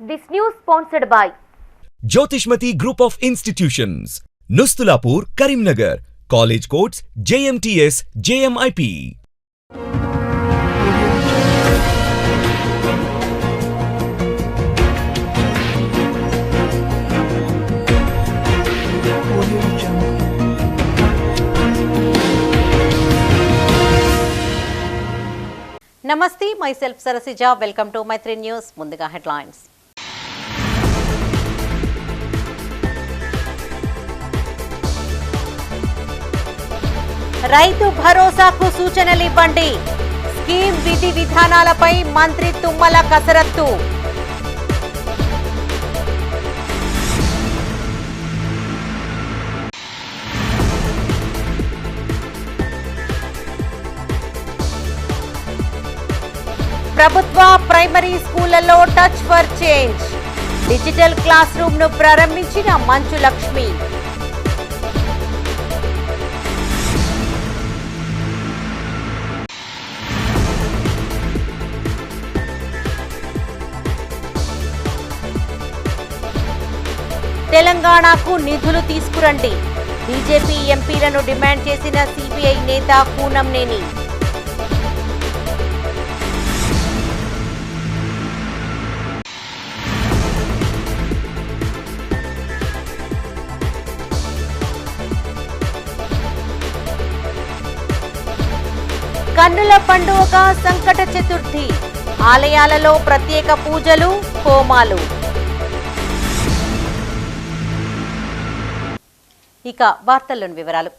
This news sponsored by Jyotishmati Group of Institutions, Nustulapur, Karimnagar, College Codes, JMTS, JMIP. Namaste, myself Sarasija. Welcome to my 3 News. Munduga headlines. రైతు భరోసాకు సూచనలివ్వండి. Scheme విధి విధానాలపై మంత్రి తుమ్మల కసరత్తు. ప్రభుత్వ primary స్కూళ్లలో touch for change. Digital class room ను ప్రారంభించిన మంచు లక్ష్మి. తెలంగాణకు నిధులు తీసుకురండి. బీజేపీ ఎంపీలను డిమాండ్ చేసిన సిపిఐ నేత కూనంనేని. కన్నుల పండుగ సంకట చతుర్థి. ఆలయాలలో ప్రత్యేక పూజలు, హోమాలు. ఇక వార్తల్లోని వివరాలు.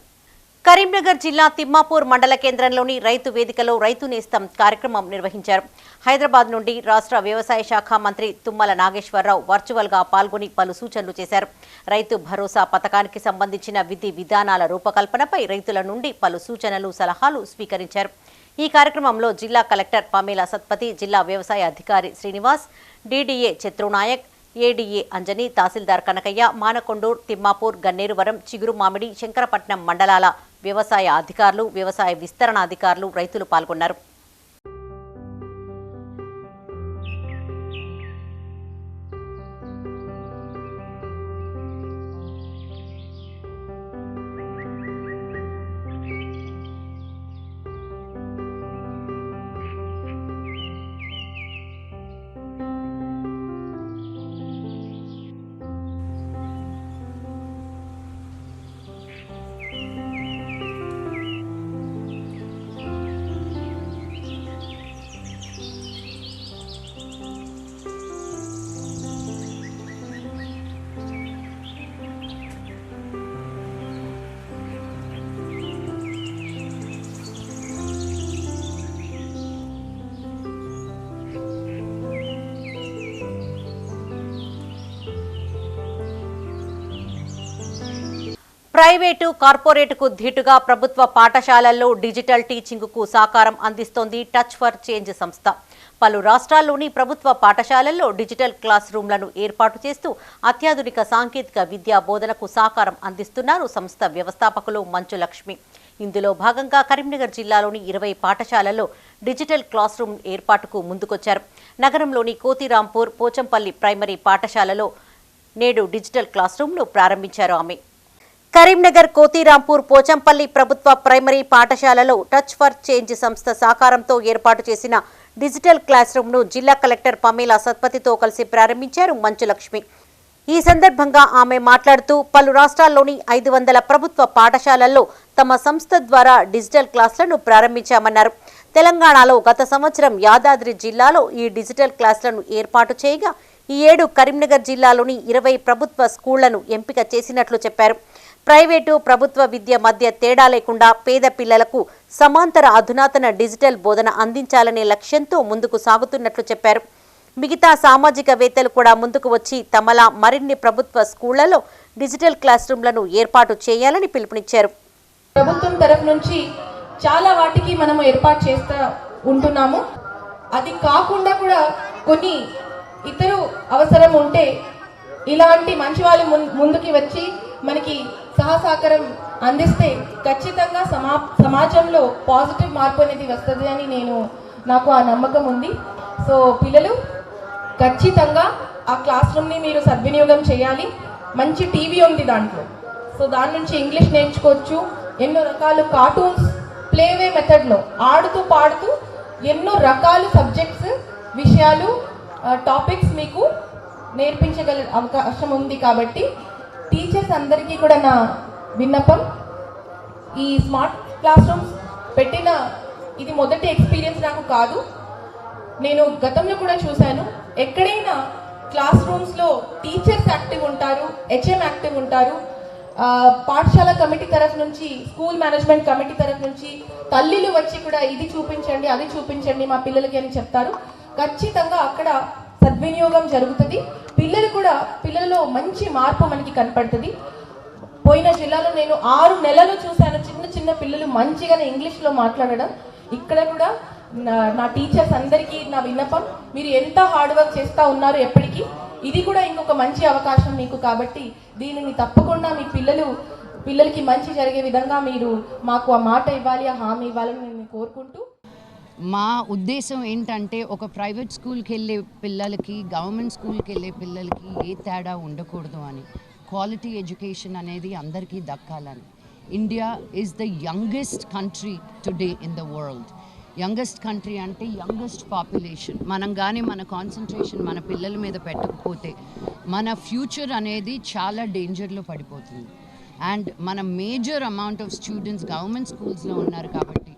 కరీంనగర్ జిల్లా తిమ్మాపూర్ మండల కేంద్రంలోని రైతు వేదికలో రైతు నేస్తం కార్యక్రమం నిర్వహించారు. హైదరాబాద్ నుండి రాష్ట్ర వ్యవసాయ శాఖ మంత్రి తుమ్మల నాగేశ్వరరావు వర్చువల్గా పాల్గొని పలు సూచనలు చేశారు. రైతు భరోసా పథకానికి సంబంధించిన విధి విధానాల రూపకల్పనపై రైతుల నుండి పలు సూచనలు, సలహాలు స్వీకరించారు. ఈ కార్యక్రమంలో జిల్లా కలెక్టర్ పమేలా సత్పతి, జిల్లా వ్యవసాయ అధికారి శ్రీనివాస్, డీడీఏ చత్రునాయక్, ఏడీఏ అంజని, తహసీల్దార్ కనకయ్య, మానకొండూర్, తిమ్మాపూర్, గన్నేరువరం, చిగురు మామిడి, శంకరపట్నం మండలాల వ్యవసాయ అధికారులు, వ్యవసాయ విస్తరణ అధికారులు, రైతులు పాల్గొన్నారు. ప్రైవేటు, కార్పొరేటుకు ధీటుగా ప్రభుత్వ పాఠశాలల్లో డిజిటల్ టీచింగ్కు సహకారం అందిస్తోంది టచ్ ఫర్ చేంజ్ సంస్థ. పలు రాష్ట్రాల్లోని ప్రభుత్వ పాఠశాలల్లో డిజిటల్ క్లాస్ రూమ్లను ఏర్పాటు చేస్తూ అత్యాధునిక సాంకేతిక విద్యా బోధనకు సహకారం అందిస్తున్నారు సంస్థ వ్యవస్థాపకులు మంచు లక్ష్మి. ఇందులో భాగంగా కరీంనగర్ జిల్లాలోని 20 పాఠశాలల్లో డిజిటల్ క్లాస్ రూమ్ ఏర్పాటుకు ముందుకొచ్చారు. నగరంలోని కోతిరాంపూర్, పోచంపల్లి ప్రైమరీ పాఠశాలలో నేడు డిజిటల్ క్లాస్ రూమ్ను ప్రారంభించారు ఆమె. కరీంనగర్, కోతిరాంపూర్, పోచంపల్లి ప్రభుత్వ ప్రైమరీ పాఠశాలలో టచ్ ఫర్ చేంజ్ సంస్థ సహకారంతో ఏర్పాటు చేసిన డిజిటల్ క్లాస్ రూమ్ను జిల్లా కలెక్టర్ పమేలా సత్పతితో కలిసి ప్రారంభించారు మంచు లక్ష్మి. ఈ సందర్భంగా ఆమె మాట్లాడుతూ పలు రాష్ట్రాల్లోని 500 ప్రభుత్వ పాఠశాలల్లో తమ సంస్థ ద్వారా డిజిటల్ క్లాసులను ప్రారంభించామన్నారు. తెలంగాణలో గత సంవత్సరం యాదాద్రి జిల్లాలో ఈ డిజిటల్ క్లాసులను ఏర్పాటు చేయగా ఈ ఏడు కరీంనగర్ జిల్లాలోని 20 ప్రభుత్వ స్కూళ్లను ఎంపిక చేసినట్లు చెప్పారు. ప్రైవేటు, ప్రభుత్వ విద్య మధ్య తేడా లేకుండా పేద పిల్లలకు సమాంతర అధునాతన డిజిటల్ బోధన అందించాలనే లక్ష్యంతో ముందుకు సాగుతున్నట్లు చెప్పారు. మిగతా సామాజికవేత్తలు కూడా ముందుకు వచ్చి తమలా మరిన్ని ప్రభుత్వ స్కూళ్లలో డిజిటల్ క్లాస్ రూమ్లను ఏర్పాటు చేయాలని పిలుపునిచ్చారు. ప్రభుత్వం తరఫు నుంచి చాలా వాటికి మనము ఏర్పాటు చేస్తూ ఉంటున్నాము. అది కాకుండా కూడా కొన్ని ఇతర అవసరం ఉంటే ఇలాంటి మంచి వాళ్ళు ముందుకి వచ్చి మనకి సహకారం అందిస్తే ఖచ్చితంగా సమాజంలో పాజిటివ్ మార్పు అనేది వస్తుంది అని నాకు ఆ నమ్మకం ఉంది. సో పిల్లలు ఖచ్చితంగా ఆ క్లాస్ రూమ్ని మీరు సద్వినియోగం చేయాలి. మంచి టీవీ ఉంది దాంట్లో, సో దాని నుంచి ఇంగ్లీష్ నేర్చుకోవచ్చు. ఎన్నో రకాల కార్టూన్స్ ప్లేవే మెథడ్లో ఆడుతూ పాడుతూ ఎన్నో రకాల సబ్జెక్ట్స్, విషయాలు, టాపిక్స్ మీకు నేర్పించగల అవకాశం ఉంది. కాబట్టి టీచర్స్ అందరికీ కూడా నా విన్నపం, ఈ స్మార్ట్ క్లాస్ రూమ్స్ పెట్టిన ఇది మొదటి ఎక్స్పీరియన్స్ నాకు కాదు. నేను గతంలో కూడా చూశాను. ఎక్కడైనా క్లాస్ రూమ్స్లో టీచర్స్ యాక్టివ్ ఉంటారు, హెచ్ఎం యాక్టివ్ ఉంటారు, పాఠశాల కమిటీ తరఫు నుంచి, స్కూల్ మేనేజ్మెంట్ కమిటీ తరఫు నుంచి తల్లిలు వచ్చి కూడా ఇది చూపించండి, అది చూపించండి మా పిల్లలకి అని చెప్తారు. ఖచ్చితంగా అక్కడ సద్వినియోగం జరుగుతుంది. పిల్లలలో మంచి మార్పు మనకి కనపడుతుంది. పోయిన జిల్లాలో నేను 6 నెలలు చూశాను చిన్న చిన్న పిల్లలు మంచిగానే ఇంగ్లీష్లో మాట్లాడడం. ఇక్కడ కూడా నా టీచర్స్ అందరికీ నా విన్నపం, మీరు ఎంత హార్డ్ వర్క్ చేస్తూ ఉన్నారు ఎప్పటికీ, ఇది కూడా ఇంకొక మంచి అవకాశం మీకు. కాబట్టి దీనిని తప్పకుండా మీ పిల్లలకి మంచి జరిగే విధంగా మీరు మాకు ఆ మాట ఇవ్వాలి, ఆ హామీ ఇవ్వాలని నేను కోరుకుంటూ, మా ఉద్దేశం ఏంటంటే ఒక ప్రైవేట్ స్కూల్కి వెళ్ళే పిల్లలకి గవర్నమెంట్ స్కూల్కి వెళ్ళే పిల్లలకి ఏ తేడా ఉండకూడదు అని, క్వాలిటీ ఎడ్యుకేషన్ అనేది అందరికీ దక్కాలని. India is the youngest country today in the world. Youngest country అంటే యంగెస్ట్ పాపులేషన్. మనం కానీ మన కాన్సన్ట్రేషన్ మన పిల్లల మీద పెట్టకపోతే మన ఫ్యూచర్ అనేది చాలా డేంజర్లో పడిపోతుంది. అండ్ మన major amount of students government స్కూల్స్లో ఉన్నారు కాబట్టి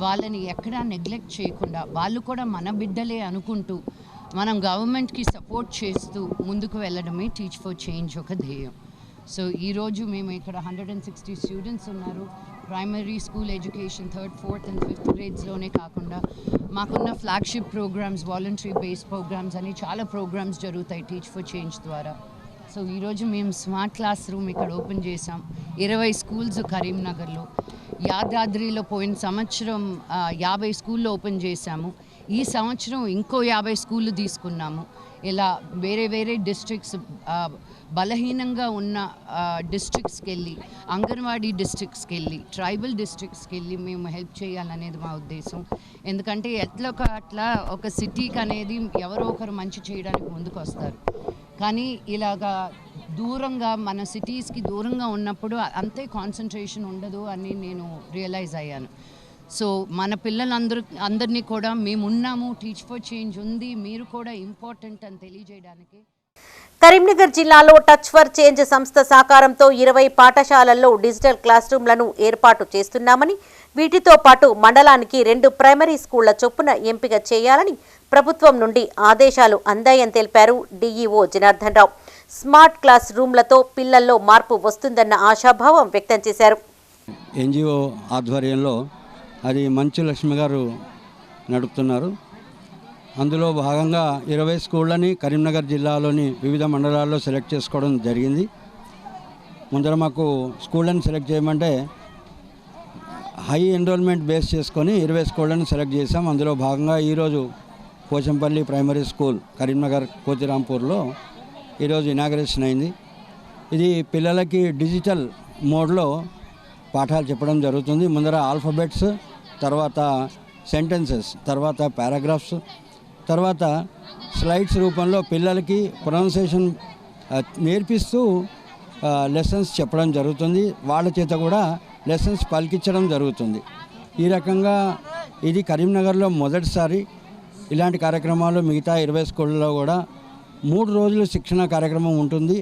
వాళ్ళని ఎక్కడా నెగ్లెక్ట్ చేయకుండా, వాళ్ళు కూడా మన బిడ్డలే అనుకుంటూ మనం గవర్నమెంట్కి సపోర్ట్ చేస్తూ ముందుకు వెళ్ళడమే టీచ్ ఫర్ చేంజ్ ఒక ధ్యేయం. సో ఈరోజు మేము ఇక్కడ 160 స్టూడెంట్స్ ఉన్నారు. Primary school education 3rd, 4th and 5th గ్రేడ్స్లోనే కాకుండా మాకున్న flagship programmes, voluntary based programmes అని చాలా ప్రోగ్రామ్స్ జరుగుతాయి టీచ్ ఫర్ చేంజ్ ద్వారా. సో ఈరోజు మేము స్మార్ట్ క్లాస్ రూమ్ ఇక్కడ ఓపెన్ చేసాం. 20 స్కూల్స్ కరీంనగర్లో, యాదాద్రిలో పోయిన సంవత్సరం 50 స్కూళ్ళు ఓపెన్ చేశాము. ఈ సంవత్సరం ఇంకో 50 స్కూళ్ళు తీసుకున్నాము. ఇలా వేరే వేరే డిస్ట్రిక్ట్స్, బలహీనంగా ఉన్న డిస్ట్రిక్ట్స్కి వెళ్ళి, అంగన్వాడీ డిస్ట్రిక్ట్స్కి వెళ్ళి, ట్రైబల్ డిస్ట్రిక్ట్స్కి వెళ్ళి మేము హెల్ప్ చేయాలనేది మా ఉద్దేశం. ఎందుకంటే అట్లా ఒక సిటీకి అనేది ఎవరో ఒకరు మంచి చేయడానికి ముందుకు వస్తారు. కానీ ఇలాగా దూరంగా మన సిటీస్కి దూరంగా ఉన్నప్పుడు అంతే కాన్సన్ట్రేషన్ ఉండదు అని నేను రియలైజ్ అయ్యాను. సో మన అందరినీ కూడా మేమున్నాము, టీచ్ ఫర్ చేంజ్ ఉంది, మీరు కూడా ఇంపార్టెంట్ అని తెలియజేయడానికి. కరీంనగర్ జిల్లాలో టచ్ ఫర్ చేంజ్ సంస్థ సహకారంతో 20 పాఠశాలల్లో డిజిటల్ క్లాస్ రూమ్లను ఏర్పాటు చేస్తున్నామని, వీటితో పాటు మండలానికి 2 ప్రైమరీ స్కూళ్ల చొప్పున ఎంపిక చేయాలని ప్రభుత్వం నుండి ఆదేశాలు అందాయని తెలిపారు DEO Janardhan Rao. Smart class రూమ్లతో పిల్లల్లో మార్పు వస్తుందన్న ఆశాభావం వ్యక్తం చేశారు. ఎన్జిఓ ఆధ్వర్యంలో అది మంచు లక్ష్మి గారు నడుపుతున్నారు. అందులో భాగంగా 20 స్కూళ్ళని కరీంనగర్ జిల్లాలోని వివిధ మండలాల్లో సెలెక్ట్ చేసుకోవడం జరిగింది. ముందర మాకు స్కూళ్ళని సెలెక్ట్ చేయమంటే హై ఎన్రోల్మెంట్ బేస్ చేసుకొని 20 స్కూళ్ళని సెలెక్ట్ చేసాం. అందులో భాగంగా ఈరోజు పోచంపల్లి ప్రైమరీ స్కూల్ కరీంనగర్ కోతిరాంపూర్లో ఈరోజు ఇనాగరేషన్ అయింది. ఇది పిల్లలకి డిజిటల్ మోడ్లో పాఠాలు చెప్పడం జరుగుతుంది. ముందర ఆల్ఫబెట్స్, తర్వాత సెంటెన్సెస్, తర్వాత పారాగ్రాఫ్స్, తర్వాత స్లైడ్స్ రూపంలో పిల్లలకి ప్రొనౌన్సియేషన్ నేర్పిస్తూ లెసన్స్ చెప్పడం జరుగుతుంది. వాళ్ళ చేత కూడా లెసన్స్ పలికించడం జరుగుతుంది. ఈ రకంగా ఇది కరీంనగర్లో మొదటిసారి. ఇలాంటి కార్యక్రమాలు మిగతా 20 స్కూళ్ళలో కూడా 3 రోజులు శిక్షణ కార్యక్రమం ఉంటుంది.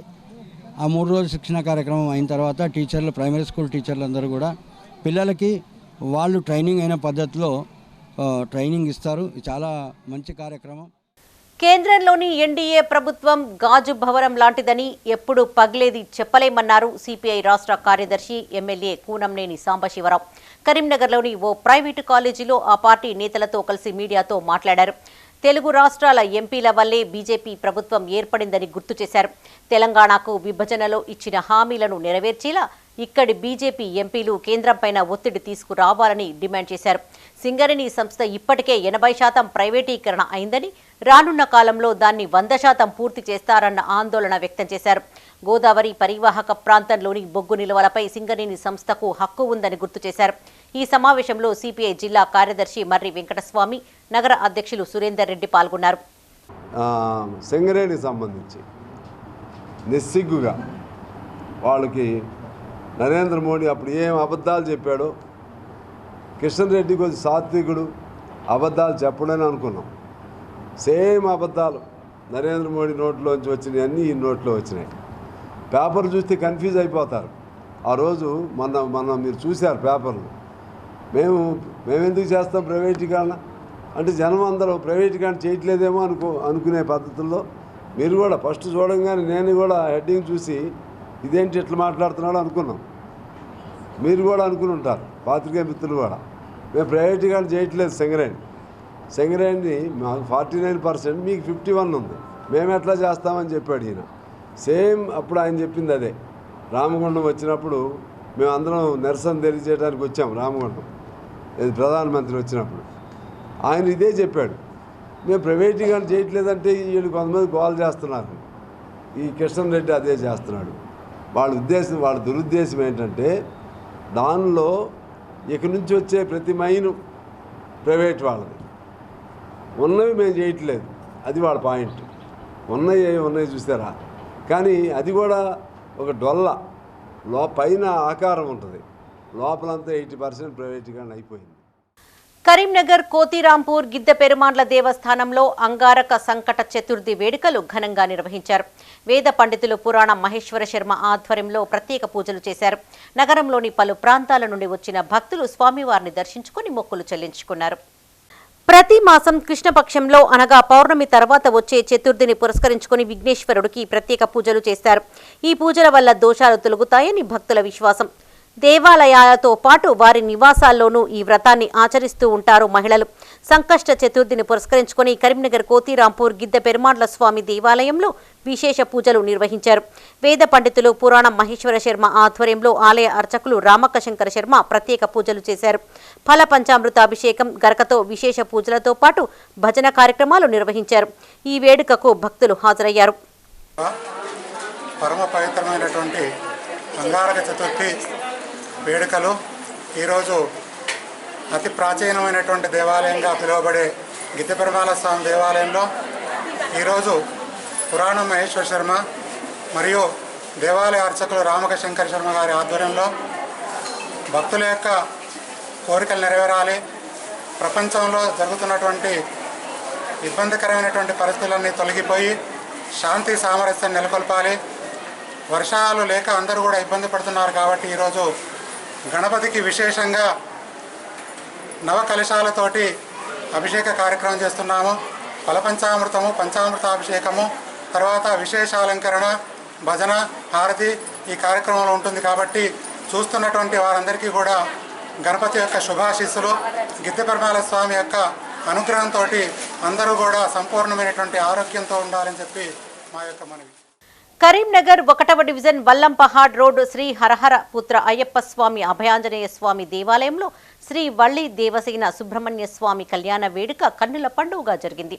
ఆ 3 రోజుల శిక్షణ కార్యక్రమం అయిన తర్వాత టీచర్లు, ప్రైమరీ స్కూల్ టీచర్లు అందరూ కూడా పిల్లలకి వాళ్ళు ట్రైనింగ్ అయిన పద్ధతిలో ట్రైనింగ్ ఇస్తారు. చాలా మంచి కార్యక్రమం. కేంద్రంలోని ఎన్డీఏ ప్రభుత్వం గాజు భవనం లాంటిదని ఎప్పుడు పగిలేది చెప్పలేమన్నారు సిపిఐ రాష్ట్ర కార్యదర్శి ఎమ్మెల్యే కూనంనేని సాంబశివరావు. కరీంనగర్లోని ఓ ప్రైవేటు కాలేజీలో ఆ పార్టీ నేతలతో కలిసి మీడియాతో మాట్లాడారు. తెలుగు రాష్ట్రాల ఎంపీల వల్లే బీజేపీ ప్రభుత్వం ఏర్పడిందని గుర్తు చేశారు. తెలంగాణకు విభజనలో ఇచ్చిన హామీలను నెరవేర్చేలా ఇక్కడి బీజేపీ ఎంపీలు కేంద్రంపైన ఒత్తిడి తీసుకురావాలని డిమాండ్ చేశారు. సింగరేణి సంస్థ ఇప్పటికే 80% ప్రైవేటీకరణ అయిందని, రానున్న కాలంలో దాన్ని 100% పూర్తి చేస్తారన్న ఆందోళన వ్యక్తం చేశారు. గోదావరి పరివాహక ప్రాంతంలోని బొగ్గు నిల్వలపై సింగరేణి సంస్థకు హక్కు ఉందని గుర్తు చేశారు. ఈ సమావేశంలో సిపిఐ జిల్లా కార్యదర్శి మర్రి వెంకటస్వామి, నగర అధ్యక్షులు సురేందర్ రెడ్డి పాల్గొన్నారు. సింగరేణికి సంబంధించి నిస్సిగ్గుగా వాళ్ళకి నరేంద్ర మోడీ అప్పుడు ఏం అబద్ధాలు చెప్పాడో, కిషన్ రెడ్డి కొంచెం సాత్వికుడు, అబద్ధాలు చెప్పడని అనుకున్నాం. సేమ్ అబద్ధాలు నరేంద్ర మోడీ నోట్లోంచి వచ్చినాయి, అన్నీ ఈ నోట్లో వచ్చినాయి. పేపర్ చూస్తే కన్ఫ్యూజ్ అయిపోతారు. ఆ రోజు మొన్న మీరు చూశారు పేపర్లు. మేమెందుకు చేస్తాం ప్రైవేటీకరణ అంటే జనం అందరూ ప్రైవేటీకరణ చేయట్లేదేమో అనుకునే పద్ధతుల్లో మీరు కూడా ఫస్ట్ చూడంగానే నేను కూడా హెడ్డింగ్ చూసి ఇదేంటి ఇట్లా మాట్లాడుతున్నాడో అనుకున్నాం. మీరు కూడా అనుకుని ఉంటారు, పాత్రికేయ మిత్రులు కూడా. మేము ప్రైవేటీకరణ చేయట్లేదు. సింగరేణి మాకు 49%, మీకు 51 ఉంది. మేము ఎట్లా చేస్తామని చెప్పాడు ఈయన. సేమ్ అప్పుడు ఆయన చెప్పింది అదే. రామగుండం వచ్చినప్పుడు మేము అందరం నిరసన తెలియజేయడానికి వచ్చాము. రామగుండం ప్రధానమంత్రి వచ్చినప్పుడు ఆయన ఇదే చెప్పాడు. మేము ప్రైవేటీకరణ చేయట్లేదంటే వీళ్ళు కొంతమంది కాల్ చేస్తున్నారు. ఈ కిషన్ రెడ్డి అదే చేస్తున్నాడు. వాళ్ళ దురుద్దేశం ఏంటంటే దానిలో ఇక నుంచి వచ్చే ప్రతి మైను ప్రైవేట్ వాళ్ళది, ఉన్నవి మేము చేయట్లేదు. అది వాళ్ళ పాయింట్. ఉన్నాయి చూసారా. కానీ అది కూడా ఒక డొల్ల పైన ఆకారం ఉంటుంది, లోపలంతా 80% ప్రైవేటీకరణ అయిపోయింది. కరీంనగర్ కోతిరాంపూర్ గిద్దె పెరుమాండ్ల దేవస్థానంలో అంగారక సంకట చతుర్థి వేడుకలు ఘనంగా నిర్వహించారు. వేద పండితులు పురాణ మహేశ్వర శర్మ ఆధ్వర్యంలో ప్రత్యేక పూజలు చేశారు. నగరంలోని పలు ప్రాంతాల నుండి వచ్చిన భక్తులు స్వామివారిని దర్శించుకుని మొక్కులు చెల్లించుకున్నారు. ప్రతి మాసం కృష్ణపక్షంలో అనగా పౌర్ణమి తర్వాత వచ్చే చతుర్థిని పురస్కరించుకుని విఘ్నేశ్వరుడికి ప్రత్యేక పూజలు చేస్తారు. ఈ పూజల వల్ల దోషాలు తొలగుతాయని భక్తుల విశ్వాసం. దేవాలయాలతో పాటు వారి నివాసాల్లోనూ ఈ వ్రతాన్ని ఆచరిస్తూ ఉంటారు మహిళలు. సంకష్ట చతుర్థిని పురస్కరించుకుని కరీంనగర్ కోతిరాంపూర్ గిద్దె పెరుమాండ్ల స్వామి దేవాలయంలో విశేష పూజలు నిర్వహించారు. వేద పండితులు పురాణం మహేశ్వర శర్మ ఆధ్వర్యంలో ఆలయ అర్చకులు రామక్క శంకర శర్మ ప్రత్యేక పూజలు చేశారు. ఫల పంచామృతాభిషేకం, గరకతో విశేష పూజలతో పాటు భజన కార్యక్రమాలు నిర్వహించారు. ఈ వేడుకకు భక్తులు హాజరయ్యారు. పరమ పవిత్రమైనటువంటి అంగారక చతుర్థి వేడుకలు ఈరోజు అతి ప్రాచీనమైనటువంటి దేవాలయంగా పిలువబడే గిద్దె పెరుమాళ స్వామి దేవాలయంలో ఈరోజు పురాణం మహేశ్వర శర్మ మరియు దేవాలయ అర్చకులు రామక శంకర శర్మ గారి ఆధ్వర్యంలో భక్తుల యొక్క కోరికలు నెరవేరాలి, ప్రపంచంలో జరుగుతున్నటువంటి ఇబ్బందికరమైనటువంటి పరిస్థితులన్నీ తొలగిపోయి శాంతి సామరస్యం నెలకొల్పాలి. వర్షాలు లేక అందరూ కూడా ఇబ్బంది పడుతున్నారు కాబట్టి ఈరోజు గణపతికి విశేషంగా నవకలశాలతోటి అభిషేక కార్యక్రమం చేస్తున్నాము. ఫలపంచామృతము, పంచామృతాభిషేకము, తర్వాత విశేషాలంకరణ, భజన, హారతి ఈ కార్యక్రమంలో ఉంటుంది. కాబట్టి చూస్తున్నటువంటి వారందరికీ కూడా గణపతి యొక్క శుభాశీస్సులు, గిద్దె పెరుమాళ స్వామి యొక్క అనుగ్రహంతో అందరూ కూడా సంపూర్ణమైనటువంటి ఆరోగ్యంతో ఉండాలని చెప్పి మా యొక్క మనవి. కరీంనగర్ 1వ డివిజన్ వల్లంపహాడ్ రోడ్ శ్రీ హరహర పుత్ర అయ్యప్ప స్వామి అభయాంజనేయ స్వామి దేవాలయంలో శ్రీ వల్లి దేవసేన సుబ్రహ్మణ్య స్వామి కళ్యాణ వేడుక కన్నుల పండుగగా జరిగింది.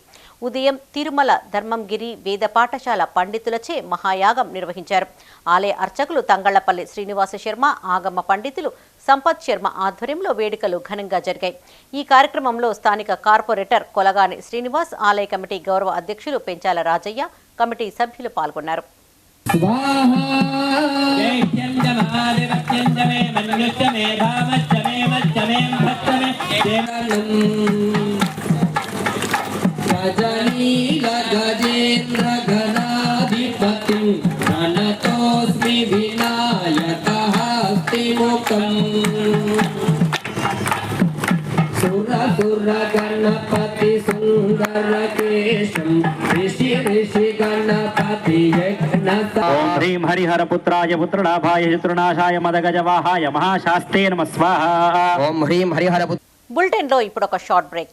ఉదయం తిరుమల ధర్మంగిరి వేద పాఠశాల పండితులచే మహాయాగం నిర్వహించారు. ఆలయ అర్చకులు తంగళ్లపల్లి శ్రీనివాస శర్మ, ఆగమ పండితులు సంపత్ శర్మ ఆధ్వర్యంలో వేడుకలు ఘనంగా జరిగాయి. ఈ కార్యక్రమంలో స్థానిక కార్పొరేటర్ కొలగాని శ్రీనివాస్, ఆలయ కమిటీ గౌరవ అధ్యక్షులు పెంచాల రాజయ్య, కమిటీ సభ్యులు పాల్గొన్నారు. గణపతి సుందర కేశం ఋషి ఋషి గణపతి ఓం హ్రీం హరిహర పుత్రాయ పుత్రలాభాయ శత్రునాశాయ మదగజవాహాయ మహాశాస్తే నమః స్వాహా. ఓం హ్రీం హరిహర. బులెటిన్ లో ఇప్పుడు ఒక short break.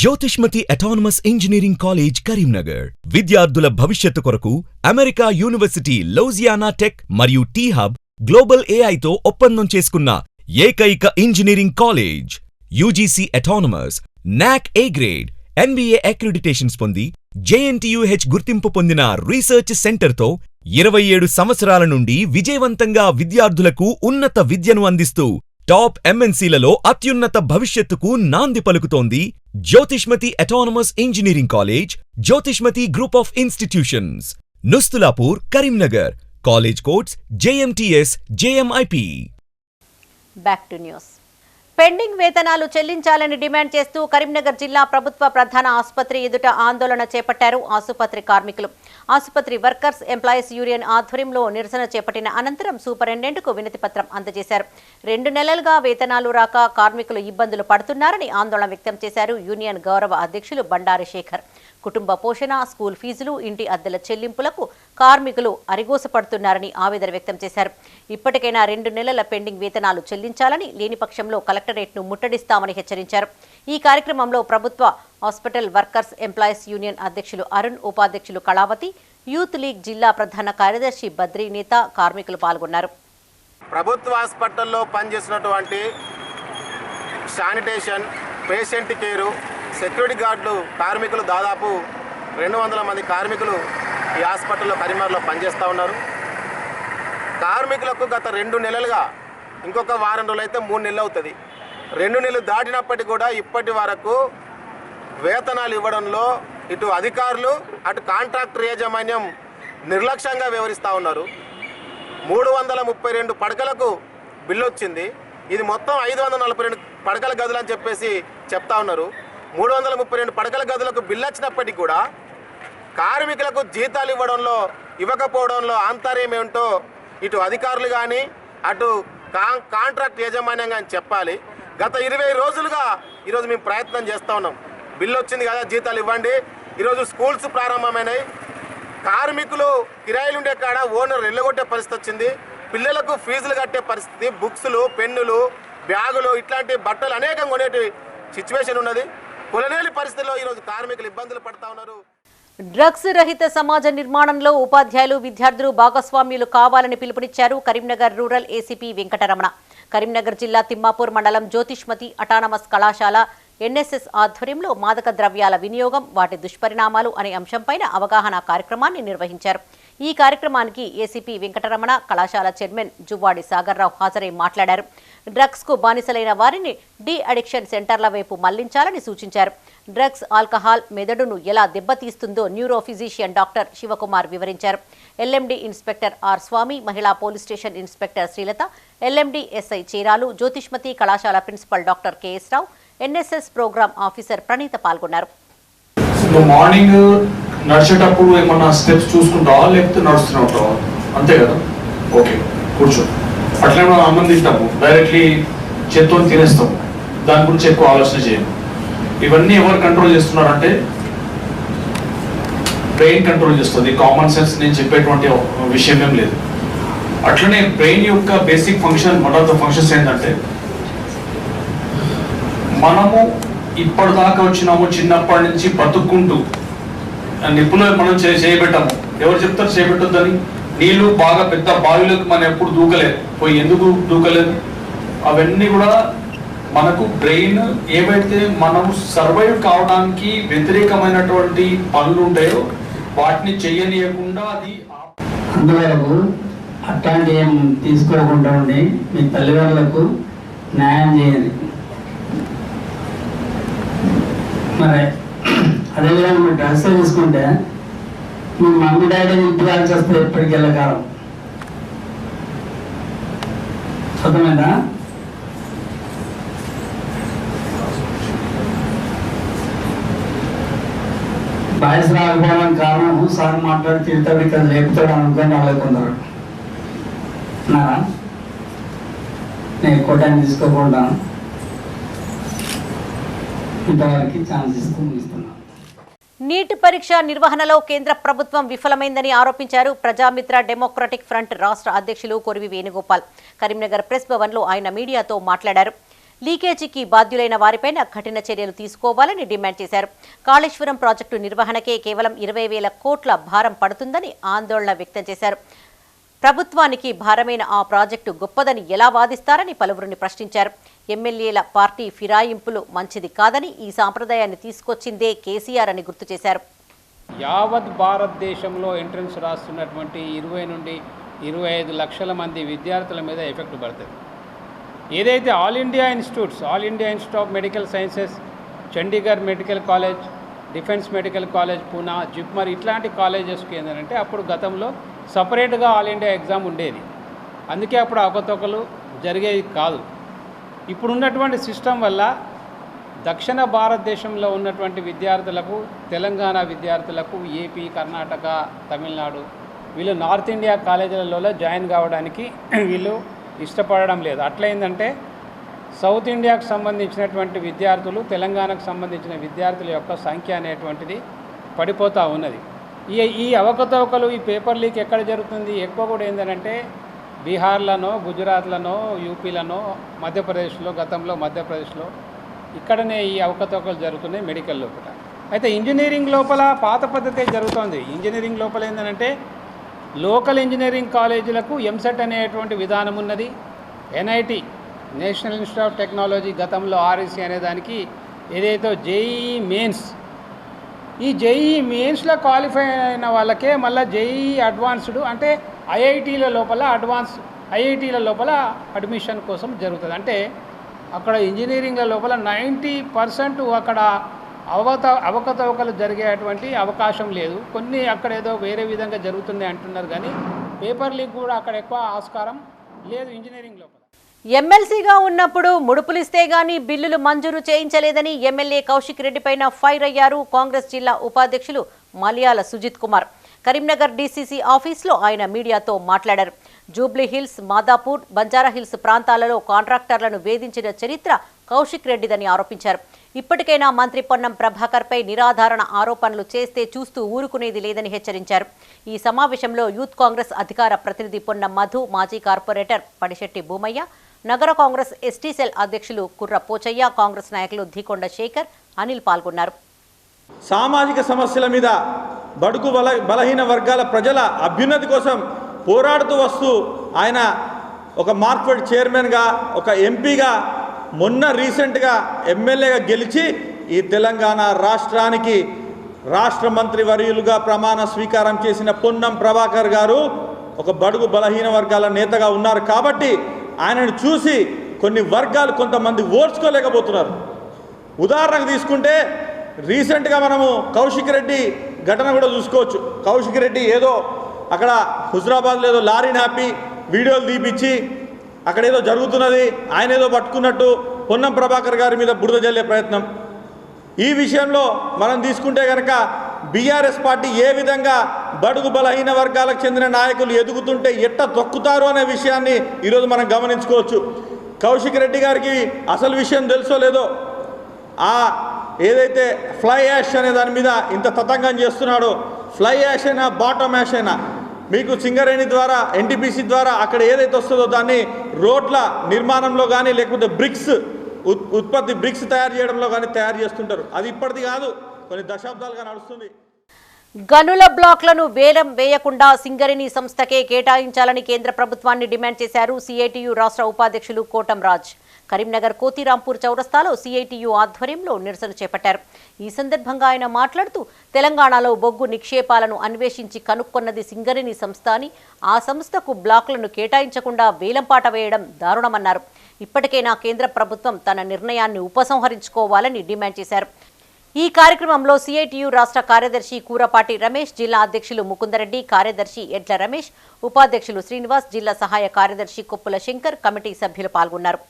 Jyothishmathi autonomous engineering college Karimnagar విద్యార్థుల భవిష్యత్తు కొరకు అమెరికా యూనివర్సిటీ లౌజియానా టెక్ మరియు టీ హబ్ గ్లోబల్ ఏఐతో ఒప్పందం చేసుకున్న ఏకైక ఇంజనీరింగ్ కాలేజ్. యూజీసీ అటానమస్, నాక్ ఏ గ్రేడ్, NBA అక్రిడిటేషన్స్ పొంది JNTUH గుర్తింపు పొందిన రీసెర్చ్ సెంటర్తో 27 సంవత్సరాల నుండి విజయవంతంగా విద్యార్థులకు ఉన్నత విద్యను అందిస్తూ టాప్ MNCలలో అత్యున్నత భవిష్యత్తుకు నాంది పలుకుతోంది Jyotishmati Autonomous Engineering College, Jyotishmati Group of Institutions, Nustulapur, Karimnagar. College codes JMTS, JMIP. Back to news. Pending వేతనాలు చెల్లించాలని డిమాండ్ చేస్తూ కరీంనగర్ జిల్లా ప్రభుత్వ ప్రధాన ఆసుపత్రి ఎదుట ఆందోళన చేపట్టారు ఆసుపత్రి కార్మికులు. ఆసుపత్రి వర్కర్స్ ఎంప్లాయీస్ యూనియన్ ఆధ్వర్యంలో నిరసన చేపట్టిన అనంతరం సూపరింటెండెంట్కు వినతి పత్రం అందజేశారు. 2 నెలలుగా వేతనాలు రాక కార్మికులు ఇబ్బందులు పడుతున్నారని ఆందోళన వ్యక్తం చేశారు యూనియన్ గౌరవ అధ్యక్షులు బండారి శేఖర్. కుటుంబ పోషణ, స్కూల్ ఫీజులు, ఇంటి అద్దెల చెల్లింపులకు కార్మికులు అరిగోసపడుతున్నారని ఆవేదన వ్యక్తం చేశారు. ఇప్పటికైనా 2 నెలల పెండింగ్ వేతనాలు చెల్లించాలని, లేని పక్షంలో కలెక్టరేట్ను ముట్టడిస్తామని హెచ్చరించారు. ఈ కార్యక్రమంలో ప్రభుత్వ హాస్పిటల్ వర్కర్స్ ఎంప్లాయీస్ యూనియన్ అధ్యక్షులు అరుణ్, ఉపాధ్యక్షులు కళావతి, యూత్ లీగ్ జిల్లా ప్రధాన కార్యదర్శి బద్రీ నేత, కార్మికులు పాల్గొన్నారు. ప్రభుత్వ హాస్పిటల్లో పనిచేసినటువంటి శానిటేషన్, పేషెంట్ కేరు, సెక్యూరిటీ గార్డులు కార్మికులు దాదాపు 200 మంది కార్మికులు ఈ హాస్పిటల్లో కరీంనగర్లో పనిచేస్తూ ఉన్నారు. కార్మికులకు గత 2 నెలలుగా, ఇంకొక వారం రోజులు అయితే 3 నెలలు అవుతుంది, 2 నెలలు దాటినప్పటికీ కూడా ఇప్పటి వరకు వేతనాలు ఇవ్వడంలో ఇటు అధికారులు అటు కాంట్రాక్టర్ యాజమాన్యం నిర్లక్ష్యంగా వ్యవహరిస్తూ ఉన్నారు. 332 పడకలకు బిల్లు వచ్చింది. ఇది మొత్తం 542 పడకల గదులు అని చెప్పేసి చెప్తా ఉన్నారు. 332 పడకల గదులకు బిల్లు వచ్చినప్పటికీ కూడా కార్మికులకు జీతాలు ఇవ్వకపోవడంలో ఆంతర్యం ఏమిటో ఇటు అధికారులు కానీ అటు కాంట్రాక్ట్ యాజమాన్యం కానీ చెప్పాలి. గత 20 రోజులుగా ఈరోజు మేము ప్రయత్నం చేస్తూ ఉన్నాం. బిల్లు వచ్చింది కదా, జీతాలు ఇవ్వండి. ఈరోజు స్కూల్స్ ప్రారంభమైనాయి. కార్మికులు కిరాయిలు ఉండే కాడ ఓనర్ వెళ్ళగొట్టే పరిస్థితి వచ్చింది. పిల్లలకు ఫీజులు కట్టే పరిస్థితి, బుక్స్లు, పెన్నులు, బ్యాగులు, ఇట్లాంటి బట్టలు అనేకం కొనేటి సిచ్యువేషన్ ఉన్నది. కొలనేలి పరిస్థితుల్లో ఈరోజు కార్మికులు ఇబ్బందులు పడతా ఉన్నారు. డ్రగ్స్ రహిత సమాజ నిర్మాణంలో ఉపాధ్యాయులు, విద్యార్థులు భాగస్వామ్యులు కావాలని పిలుపునిచ్చారు కరీంనగర్ రూరల్ ఏసీపీ వెంకటరమణ. కరీంనగర్ జిల్లా తిమ్మాపూర్ మండలం జ్యోతిష్మతి అటానమస్ కళాశాల ఎన్ఎస్ఎస్ ఆధ్వర్యంలో మాదక ద్రవ్యాల వినియోగం, వాటి దుష్పరిణామాలు అనే అంశంపైన అవగాహన కార్యక్రమాన్ని నిర్వహించారు. ఈ కార్యక్రమానికి ఏసీపీ వెంకటరమణ, కళాశాల చైర్మన్ జువ్వాడి సాగర్రావు హాజరై మాట్లాడారు. డ్రగ్స్కు బానిసలైన వారిని డి అడిక్షన్ సెంటర్ల వైపు మళ్లించాలని సూచించారు. డ్రగ్స్, ఆల్కహాల్ మెదడును ఎలా దెబ్బతీస్తుందో న్యూరో ఫిజిషియన్ డాక్టర్ శివకుమార్ వివరించారు. ఎల్ఎండి ఇన్స్పెక్టర్ ఆర్ స్వామి, మహిళా police station inspector Srilatha, LMD SI Cheeralu, Jyothishmathi కళాశాల principal doctor KS Rao, NSS programme officer Praneetha పాల్గొన్నారు. మార్నింగ్ నడిచేటప్పుడు ఏమన్నా స్టెప్స్ చూసుకుంటావా లేకపోతే నడుస్తూనే ఉంటావా? అంతే కదా, ఓకే కూర్చో. అట్లనే మనం అన్నం తింటాము, డైరెక్ట్లీ చేత్తో తినేస్తాము, దాని గురించి ఎక్కువ ఆలోచన చేయము. ఇవన్నీ ఎవరు కంట్రోల్ చేస్తున్నారంటే బ్రెయిన్ కంట్రోల్ చేస్తుంది. కామన్ సెన్స్ నేను చెప్పేటువంటి విషయం ఏం లేదు. అట్లనే బ్రెయిన్ యొక్క basic function, one of the functions ఏంటంటే, మనము ఇప్పటిదాకా వచ్చినాము చిన్నప్పటి నుంచి బతుక్కుంటూ నిప్పులో మనం చేయబెట్టాము. ఎవరు చెప్తారు చేయబెట్టొద్దని? నీళ్లు బాగా పెద్ద బావిలోకి మనం ఎప్పుడు దూకలేదు. పోయి ఎందుకు దూకలేదు? అవన్నీ కూడా మనకు బ్రెయిన్ ఏవైతే మనము సర్వైవ్ కావడానికి వ్యతిరేకమైనటువంటి పనులు ఉంటాయో వాటిని చెయ్యనీయకుండా అది అందువరకు అట్లాంటి ఏం తీసుకోకుండా ఉండి మీ తల్లిదండ్రులకు న్యాయం చేయండి. మరి అదేవిధంగా మీరు డ్రగ్స్ తీసుకుంటే మీ మమ్మీ డాడీ ఇంటికాల్సి వస్తే ఎప్పటికి వెళ్ళకాలం. అర్థమైందా? బాయ్స్ రాకపోవడానికి కారణం సార్ మాట్లాడి తిడతాడు, ఇక్కడ లేపుతాడు అనుకొని వాళ్ళకుందరు అన్నారా? నేను ఎక్కువ టైం తీసుకోకుండా ఇంతవరకు ఛాన్స్ ఇస్తున్నాను. నీట్ పరీక్ష నిర్వహణలో కేంద్ర ప్రభుత్వం విఫలమైందని ఆరోపించారు ప్రజామిత్ర డెమోక్రటిక్ ఫ్రంట్ రాష్ట్ర అధ్యక్షులు కొరివి వేణుగోపాల్. కరీంనగర్ ప్రెస్ భవన్లో ఆయన మీడియాతో మాట్లాడారు. లీకేజీకి బాధ్యులైన వారిపైన కఠిన చర్యలు తీసుకోవాలని డిమాండ్ చేశారు. కాళేశ్వరం ప్రాజెక్టు నిర్వహణకే కేవలం 20,000 కోట్ల భారం పడుతుందని ఆందోళన వ్యక్తం చేశారు. ప్రభుత్వానికి భారమైన ఆ ప్రాజెక్టు గొప్పదని ఎలా వాదిస్తారని పలువురిని ప్రశ్నించారు. ఎమ్మెల్యేల పార్టీ ఫిరాయింపులు మంచిది కాదని, ఈ సాంప్రదాయాన్ని తీసుకొచ్చిందే కేసీఆర్ అని గుర్తు చేశారు. యావత్ భారతదేశంలో ఎంట్రన్స్ రాస్తున్నటువంటి 20 నుండి 25 లక్షల మంది విద్యార్థుల మీద ఎఫెక్ట్ పడుతుంది. ఏదైతే all India institute of medical sciences Chandigarh medical college, defence medical college Poona, JIPMER ఇట్లాంటి కాలేజెస్కి ఏంటంటే అప్పుడు గతంలో సపరేట్గా ఆల్ ఇండియా ఎగ్జామ్ ఉండేది. అందుకే అప్పుడు అవకతవకలు జరిగేది కాదు. ఇప్పుడున్నటువంటి సిస్టమ్ వల్ల దక్షిణ భారతదేశంలో ఉన్నటువంటి విద్యార్థులకు, తెలంగాణ విద్యార్థులకు ఏపీ, కర్ణాటక, తమిళనాడు వీళ్ళు నార్త్ ఇండియా కాలేజీలలో జాయిన్ కావడానికి వీళ్ళు ఇష్టపడడం లేదు. అట్లయిందంటే సౌత్ ఇండియాకు సంబంధించినటువంటి విద్యార్థులు, తెలంగాణకు సంబంధించిన విద్యార్థుల యొక్క సంఖ్య అనేటువంటిది పడిపోతూ ఉన్నది. ఈ అవకతవకలు, ఈ పేపర్ లీక్ ఎక్కడ జరుగుతుంది? ఎక్కువ కూడా ఏంటంటే బీహార్లోనో, గుజరాత్లోనో, యూపీలోనో, మధ్యప్రదేశ్లో, గతంలో మధ్యప్రదేశ్లో ఇక్కడనే ఈ అవకతవకలు జరుగుతున్నాయి మెడికల్ లోపల. అయితే ఇంజనీరింగ్ లోపల పాత పద్ధతే జరుగుతోంది. ఇంజనీరింగ్ లోపల ఏంటంటే లోకల్ ఇంజనీరింగ్ కాలేజీలకు ఎంసెట్ అనేటువంటి విధానం ఉన్నది. NIT, national institute of technology, గతంలో ఆర్ఈసీ అనే దానికి ఏదైతే జేఈఈ మెయిన్స్, ఈ జేఈఈ మెయిన్స్లో క్వాలిఫై అయిన వాళ్ళకే మళ్ళీ జేఈఈ అడ్వాన్స్డ్ అంటే ఐఐటీల లోపల ఐఐటీల లోపల అడ్మిషన్ కోసం జరుగుతుంది. అంటే అక్కడ ఇంజనీరింగ్ల లోపల 90% అక్కడ అవకతవకలు జరిగేటువంటి అవకాశం లేదు. కొన్ని అక్కడ ఏదో వేరే విధంగా జరుగుతుంది అంటున్నారు, కానీ పేపర్ లీక్ కూడా అక్కడ ఎక్కువ ఆస్కారం లేదు ఇంజనీరింగ్ లోపల. ఎమ్మెల్సీగా ఉన్నప్పుడు ముడుపులిస్తే గానీ బిల్లులు మంజూరు చేయించలేదని ఎమ్మెల్యే కౌశిక్ రెడ్డి పైన ఫైర్ అయ్యారు కాంగ్రెస్ జిల్లా ఉపాధ్యక్షులు మలయాల సుజిత్ కుమార్. కరీంనగర్ డీసీసీ ఆఫీస్లో ఆయన మీడియాతో మాట్లాడారు. Jubilee hills, Madhapur, Banjara hills ప్రాంతాలలో కాంట్రాక్టర్లను వేధించిన చరిత్ర కౌశిక్ రెడ్డిదని ఆరోపించారు. ఇప్పటికైనా మంత్రి పొన్నం ప్రభాకర్పై నిరాధారణ ఆరోపణలు చేస్తే చూస్తూ ఊరుకునేది లేదని హెచ్చరించారు. ఈ సమావేశంలో యూత్ కాంగ్రెస్ అధికార ప్రతినిధి పొన్నం మధు, మాజీ కార్పొరేటర్ పడిశెట్టి భూమయ్య, నగర కాంగ్రెస్ ఎస్టీ సెల్ అధ్యక్షులు కుర్ర పోచయ్య, కాంగ్రెస్ నాయకులు ధీకొండ శేఖర్, అనిల్ పాల్గొన్నారు. సామాజిక సమస్యల మీద బడుగు బలహీన వర్గాల ప్రజల అభ్యున్నతి కోసం పోరాడుతూ వస్తూ ఆయన ఒక మార్కెట్ చైర్మన్గా, ఒక ఎంపీగా, మొన్న రీసెంట్గా ఎమ్మెల్యేగా గెలిచి ఈ తెలంగాణ రాష్ట్రానికి రాష్ట్ర మంత్రి వర్యులుగా ప్రమాణ స్వీకారం చేసిన పొన్నం ప్రభాకర్ గారు ఒక బడుగు బలహీన వర్గాల నేతగా ఉన్నారు. కాబట్టి ఆయనను చూసి కొన్ని వర్గాలు కొంతమంది ఓర్చుకోలేకపోతున్నారు. ఉదాహరణకు తీసుకుంటే రీసెంట్గా మనము కౌశిక్ రెడ్డి ఘటన కూడా చూసుకోవచ్చు. కౌశిక్ రెడ్డి ఏదో అక్కడ హుజరాబాద్లో ఏదో లారీని ఆపి వీడియోలు తీపిచ్చి అక్కడ ఏదో జరుగుతున్నది, ఆయన ఏదో పట్టుకున్నట్టు పొన్నం ప్రభాకర్ గారి మీద బురద జల్లే ప్రయత్నం. ఈ విషయంలో మనం తీసుకుంటే కనుక బీఆర్ఎస్ పార్టీ ఏ విధంగా బడుగు బలహీన వర్గాలకు చెందిన నాయకులు ఎదుగుతుంటే ఎట్ట తొక్కుతారు అనే విషయాన్ని ఈరోజు మనం గమనించుకోవచ్చు. కౌశిక్ రెడ్డి గారికి అసలు విషయం తెలుసో లేదో, ఏదైతే ఫ్లై యాష్ అనే దాని మీద ఇంత తతంగం చేస్తున్నాడో, ఫ్లై యాష్ అయినా బాటమ్ యాష్ అయినా మీకు సింగరేణి ద్వారా, ఎన్టీపీసీ ద్వారా అక్కడ ఏదైతే వస్తుందో దాన్ని రోడ్ల నిర్మాణంలో కానీ లేకపోతే బ్రిక్స్ ఉత్పత్తి, బ్రిక్స్ తయారు చేయడంలో కానీ తయారు చేస్తుంటారు. అది ఇప్పటిది కాదు, కొన్ని దశాబ్దాలుగా నడుస్తుంది. గనుల బ్లాక్లను వేలం వేయకుండా సింగరేణి సంస్థకే కేటాయించాలని కేంద్ర ప్రభుత్వాన్ని డిమాండ్ చేశారు సిఐటియు రాష్ట్ర ఉపాధ్యక్షులు కోటం రాజ్. కరీంనగర్ కోతిరాంపూర్ చౌరస్తాలో సిఐటియు ఆధ్వర్యంలో నిరసన చేపట్టారు. ఈ సందర్భంగా ఆయన మాట్లాడుతూ తెలంగాణలో బొగ్గు నిక్షేపాలను అన్వేషించి కనుక్కొన్నది సింగరేణి సంస్థ అని, ఆ సంస్థకు బ్లాకులను కేటాయించకుండా వేలంపాట వేయడం దారుణమన్నారు. ఇప్పటికైనా కేంద్ర ప్రభుత్వం తన నిర్ణయాన్ని ఉపసంహరించుకోవాలని డిమాండ్ చేశారు. ఈ కార్యక్రమంలో సిఐటియు రాష్ట్ర కార్యదర్శి కూరపాటి రమేష్, జిల్లా అధ్యక్షులు ముకుందరెడ్డి, కార్యదర్శి ఎడ్ల రమేష్, ఉపాధ్యక్షులు శ్రీనివాస్, జిల్లా సహాయ కార్యదర్శి కొప్పుల శంకర్, కమిటీ సభ్యులు పాల్గొన్నారు.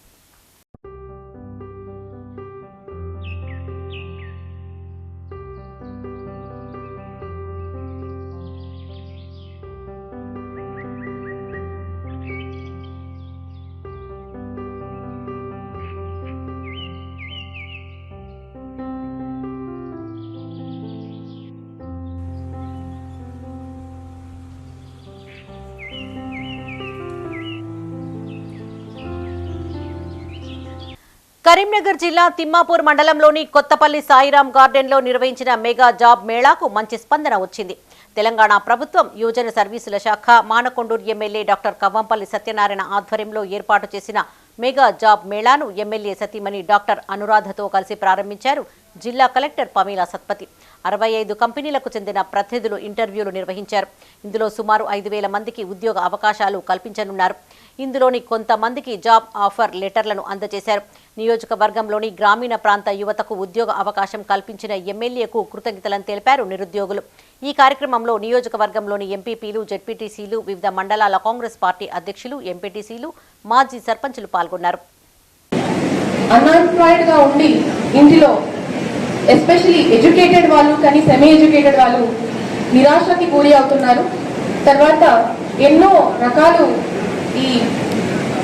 కరీంనగర్ జిల్లా తిమ్మాపూర్ మండలంలోని కొత్తపల్లి సాయిరాం గార్డెన్లో నిర్వహించిన మెగా జాబ్ మేళాకు మంచి స్పందన వచ్చింది. తెలంగాణ ప్రభుత్వం యువజన సర్వీసుల శాఖ, మానకొండూరు ఎమ్మెల్యే డాక్టర్ కవ్వంపల్లి సత్యనారాయణ ఆధ్వర్యంలో ఏర్పాటు చేసిన మెగా జాబ్ మేళాను ఎమ్మెల్యే సతీమణి డాక్టర్ అనురాధతో కలిసి ప్రారంభించారు జిల్లా కలెక్టర్ పమీలా సత్పతి. 65 కంపెనీలకు చెందిన ప్రతినిధులు ఇంటర్వ్యూలు నిర్వహించారు. ఇందులో సుమారు 5,000 మందికి ఉద్యోగ అవకాశాలు కల్పించనున్నారు. ఇందులోని కొంతమందికి జాబ్ ఆఫర్ లెటర్లను అందజేశారు. నియోజకవర్గంలోని గ్రామీణ ప్రాంత యువతకు ఉద్యోగ అవకాశం కల్పించిన ఎమ్మెల్యేకు కృతజ్ఞతలను తెలిపారు నిరుద్యోగులు. ఈ కార్యక్రమంలో నియోజకవర్గంలోని ఎంపీపీలు, జెడ్పీటీసీలు, వివిధ మండలాల కాంగ్రెస్ పార్టీ అధ్యక్షులు, ఎంపీటీసీలు, మాజీ సర్పంచులు పాల్గొన్నారు. అన్ఎంప్లాయిడ్గా ఉండి ఇంటిలో ఎస్పెషలీ ఎడ్యుకేటెడ్ వాళ్ళు కానీ సెమీ ఎడ్యుకేటెడ్ వాళ్ళు నిరాశకి గురి అవుతున్నారు. తర్వాత ఎన్నో రకాలు ఈ